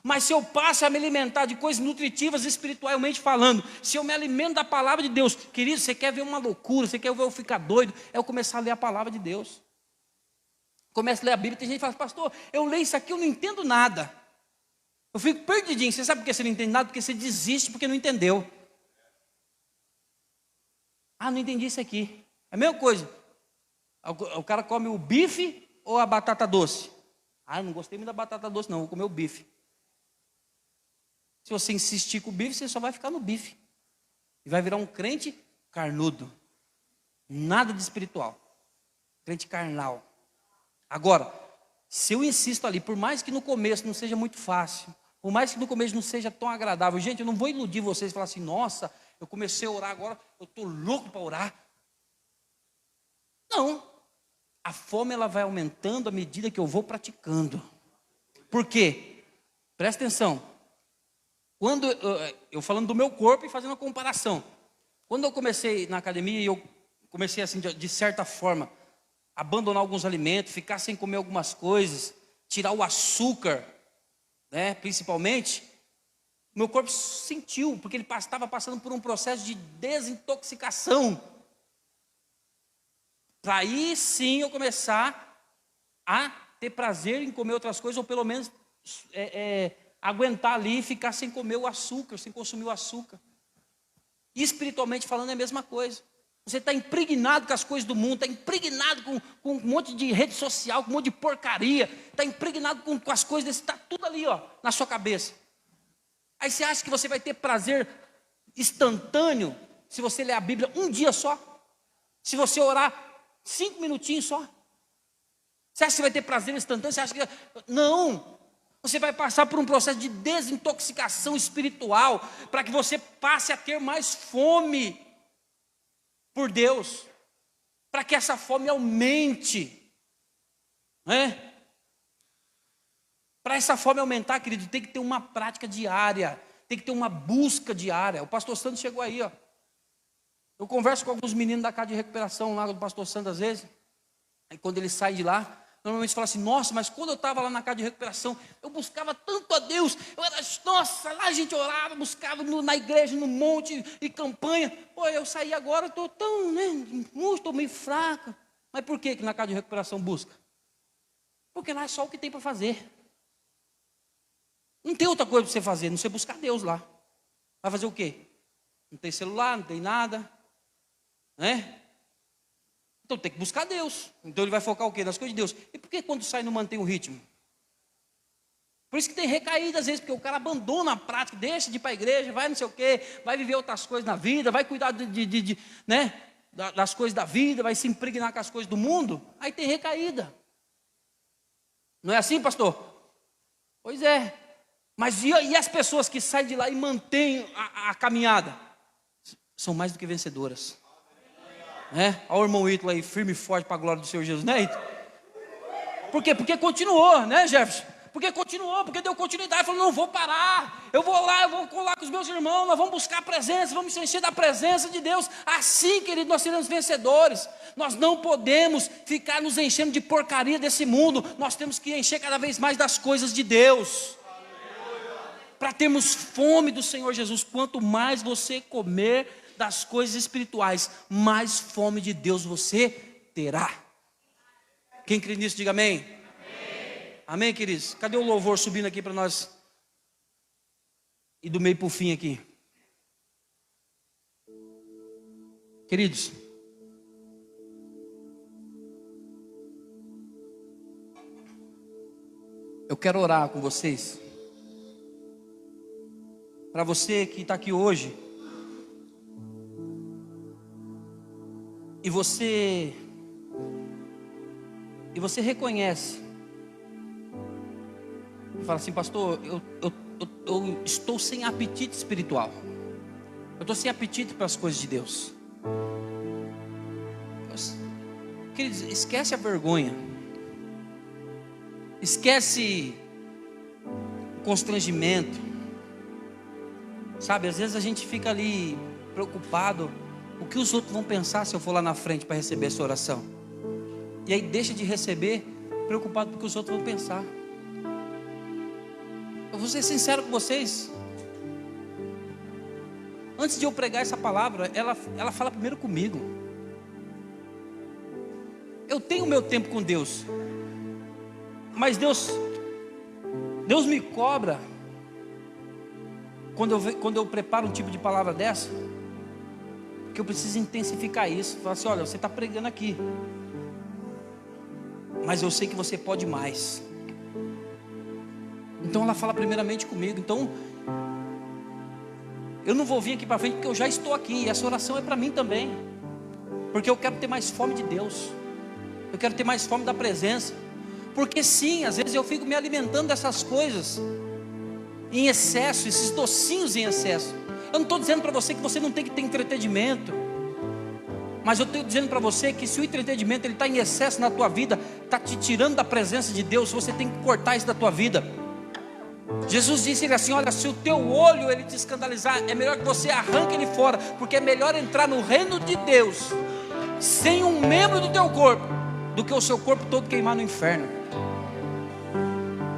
Mas se eu passo a me alimentar de coisas nutritivas espiritualmente falando, se eu me alimento da palavra de Deus, querido, você quer ver uma loucura, você quer ver eu ficar doido, é eu começar a ler a palavra de Deus. Começo a ler a Bíblia, tem gente que fala, pastor, eu leio isso aqui, eu não entendo nada. Eu fico perdidinho. Você sabe por que você não entende nada? Porque você desiste porque não entendeu. Ah, não entendi isso aqui. É a mesma coisa. O cara come o bife ou a batata doce? Ah, eu não gostei muito da batata doce, não, vou comer o bife. Se você insistir com o bife, você só vai ficar no bife. E vai virar um crente carnudo. Nada de espiritual. Crente carnal. Agora, se eu insisto ali, por mais que no começo não seja muito fácil, por mais que no começo não seja tão agradável, gente, eu não vou iludir vocês e falar assim, nossa, eu comecei a orar agora, eu estou louco para orar. Não. A fome ela vai aumentando à medida que eu vou praticando. Por quê? Presta atenção. Quando eu falando do meu corpo e fazendo a comparação. Quando eu comecei na academia, eu comecei assim, de certa forma, abandonar alguns alimentos, ficar sem comer algumas coisas, tirar o açúcar, né, principalmente, meu corpo sentiu, porque ele estava passando por um processo de desintoxicação. Para aí sim eu começar a ter prazer em comer outras coisas, ou pelo menos aguentar ali e ficar sem comer o açúcar, sem consumir o açúcar. E espiritualmente falando é a mesma coisa. Você está impregnado com as coisas do mundo, está impregnado com um monte de rede social, com um monte de porcaria, está impregnado com as coisas desse, está tudo ali, ó, na sua cabeça. Aí você acha que você vai ter prazer instantâneo se você ler a Bíblia um dia só? Se você orar 5 minutinhos só? Você acha que você vai ter prazer instantâneo? Você acha que... Não! Você vai passar por um processo de desintoxicação espiritual para que você passe a ter mais fome por Deus, para que essa fome aumente, né? Para essa fome aumentar, querido, tem que ter uma prática diária, tem que ter uma busca diária. O pastor Santos chegou aí, ó. Eu converso com alguns meninos da casa de recuperação lá do pastor Santos às vezes, aí quando ele sai de lá, normalmente fala assim, nossa, mas quando eu estava lá na casa de recuperação, eu buscava tanto a Deus, nossa, lá a gente orava, buscava na igreja, no monte, e campanha, pô, eu saí agora, estou tão, né, estou meio fraca. Mas por que na casa de recuperação busca? Porque lá é só o que tem para fazer. Não tem outra coisa para você fazer, não você buscar Deus lá. Vai fazer o quê? Não tem celular, não tem nada, né? Então tem que buscar Deus. Então ele vai focar o quê? Nas coisas de Deus. E por que quando sai não mantém o ritmo? Por isso que tem recaída às vezes, porque o cara abandona a prática, deixa de ir para a igreja, vai não sei o quê, vai viver outras coisas na vida, vai cuidar né, das coisas da vida, vai se impregnar com as coisas do mundo, aí tem recaída. Não é assim, pastor? Pois é. Mas e as pessoas que saem de lá e mantêm a caminhada? São mais do que vencedoras. Olha o irmão Ítalo aí, firme e forte para a glória do Senhor Jesus, né, Ítalo? Por quê? Porque continuou, né, Jefferson? Porque continuou, porque deu continuidade, falou, não vou parar, eu vou lá, eu vou colar com os meus irmãos, nós vamos buscar a presença, vamos se encher da presença de Deus. Assim, querido, nós seremos vencedores. Nós não podemos ficar nos enchendo de porcaria desse mundo, nós temos que encher cada vez mais das coisas de Deus. Para termos fome do Senhor Jesus. Quanto mais você comer das coisas espirituais, mais fome de Deus você terá. Quem crê nisso, diga amém. Amém, amém, queridos. Cadê o louvor subindo aqui para nós e do meio para o fim aqui. Queridos, eu quero orar com vocês. Para você que está aqui hoje, e você reconhece, e fala assim: pastor, eu estou sem apetite espiritual, eu estou sem apetite para as coisas de Deus. Queridos, esquece a vergonha, esquece o constrangimento, sabe? Às vezes a gente fica ali preocupado, o que os outros vão pensar se eu for lá na frente para receber essa oração, e aí deixa de receber, preocupado com o que os outros vão pensar. Eu vou ser sincero com vocês, antes de eu pregar essa palavra, ela fala primeiro comigo. Eu tenho meu tempo com Deus, mas Deus me cobra quando eu preparo um tipo de palavra dessa, que eu preciso intensificar isso. Falar assim: olha, você está pregando aqui, mas eu sei que você pode mais. Então ela fala primeiramente comigo. Então eu não vou vir aqui para frente porque eu já estou aqui, e essa oração é para mim também, porque eu quero ter mais fome de Deus, eu quero ter mais fome da presença. Porque sim, às vezes eu fico me alimentando dessas coisas em excesso, esses docinhos em excesso. Eu não estou dizendo para você que você não tem que ter entretenimento, mas eu estou dizendo para você que se o entretenimento está em excesso na tua vida, está te tirando da presença de Deus, você tem que cortar isso da tua vida. Jesus disse assim: olha, se o teu olho ele te escandalizar, é melhor que você arranque ele fora, porque é melhor entrar no reino de Deus sem um membro do teu corpo, do que o seu corpo todo queimar no inferno.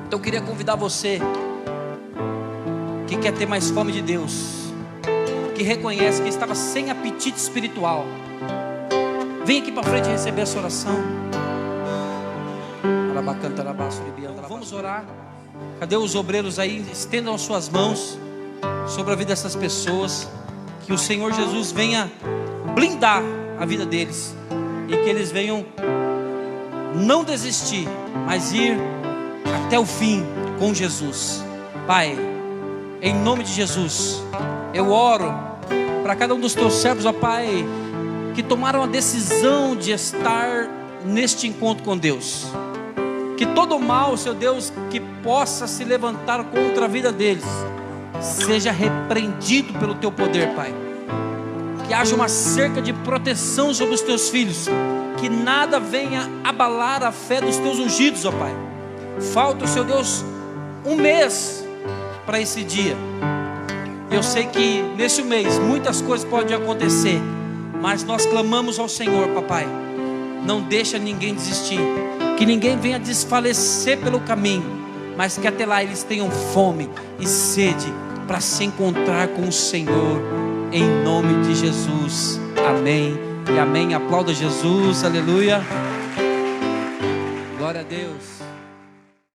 Então eu queria convidar você que quer ter mais fome de Deus, que reconhece que estava sem apetite espiritual, vem aqui para frente receber essa oração. Vamos orar. Cadê os obreiros aí? Estendam as suas mãos sobre a vida dessas pessoas, que o Senhor Jesus venha blindar a vida deles, e que eles venham não desistir, mas ir até o fim com Jesus. Pai, em nome de Jesus, eu oro para cada um dos teus servos, ó Pai, que tomaram a decisão de estar neste encontro com Deus. Que todo mal, Seu Deus, que possa se levantar contra a vida deles, seja repreendido pelo Teu poder, Pai. Que haja uma cerca de proteção sobre os Teus filhos, que nada venha abalar a fé dos Teus ungidos, ó Pai. Falta, Seu Deus, um mês para esse dia. Eu sei que nesse mês muitas coisas podem acontecer, mas nós clamamos ao Senhor, papai, não deixa ninguém desistir, que ninguém venha desfalecer pelo caminho, mas que até lá eles tenham fome e sede para se encontrar com o Senhor, em nome de Jesus. Amém e amém. Aplauda Jesus, aleluia, glória a Deus.